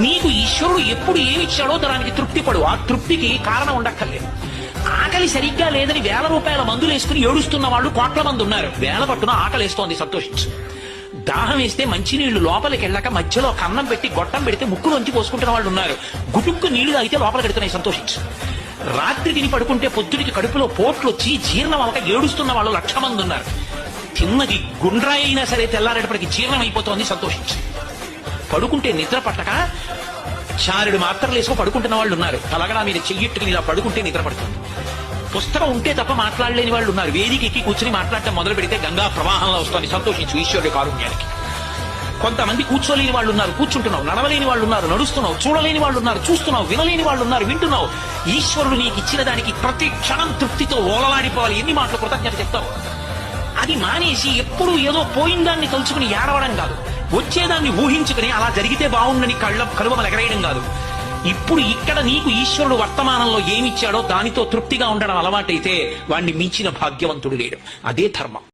నీకు ఈశ్వరుడు ఎప్పుడు ఏమిచ్చాడో దానికి తృప్తి పడు. ఆ తృప్తికి కారణం ఉండక్కర్లేదు. ఆకలి సరిగ్గా లేదని 1000 రూపాయల మందులు వేసుకుని ఏడుస్తున్న వాళ్ళు కోట్ల మంది ఉన్నారు. వేల పట్టున ఆకలిస్తోంది, సంతోషించు. దాహం వేస్తే మంచినీళ్లు లోపలికి వెళ్ళాక మధ్యలో కన్నం పెట్టి గొట్టం పెడితే ముక్కులోంచి పోసుకుంటున్న వాళ్ళు ఉన్నారు. గుటుక్కు నీళ్లు తాగితే లోపలికి పెడుతున్నాయి, సంతోషించు. రాత్రి తిని పడుకుంటే పొద్దుడికి కడుపులో పోట్లు వచ్చి జీర్ణం అవ్వక ఏడుస్తున్న వాళ్ళు 1,00,000 మంది ఉన్నారు. తిన్నది గుండ్రాయి అయినా సరే తెల్లారేటప్పటికి జీర్ణం అయిపోతోంది, సంతోషించు. పడుకుంటే నిద్ర పట్టక చారుడు మాత్రలు వేసుకు పడుకుంటున్న వాళ్ళు ఉన్నారు. తలగడా మీద చెయ్యట్టుకుని ఇలా పడుకుంటే నిద్ర పడుతుంది. పుస్తకం ఉంటే తప్ప మాట్లాడలేని వాళ్ళు ఉన్నారు. వేదిక ఎక్కి కూర్చుని మాట్లాడటం మొదలు పెడితే గంగా ప్రవాహంలో వస్తుంది, సంతోషించు ఈశ్వరుడి కారుణ్యానికి. కొంతమంది కూర్చోలేని వాళ్ళు ఉన్నారు, కూర్చుంటున్నావు. నడవలేని వాళ్ళు ఉన్నారు, నడుస్తున్నావు. చూడలేని వాళ్ళు ఉన్నారు, చూస్తున్నావు. వినలేని వాళ్ళు ఉన్నారు, వింటున్నావు. ఈశ్వరుడు నీకు ఇచ్చిన దానికి ప్రతి క్షణం తృప్తితో ఓలలాడిపోవాలి. ఎన్ని మాటలు కృతజ్ఞత చెప్తావు. అది మానేసి ఎప్పుడు ఏదో పోయిందాన్ని తలుచుకుని ఏడవడం కాదు, వచ్చేదాన్ని ఊహించుకుని అలా జరిగితే బాగుండని కలువమలు ఎగరేయడం కాదు. ఇప్పుడు ఇక్కడ నీకు ఈశ్వరుడు వర్తమానంలో ఏమిచ్చాడో దానితో తృప్తిగా ఉండడం అలవాటైతే వాణ్ణి మించిన భాగ్యవంతుడు లేడు. అదే ధర్మం.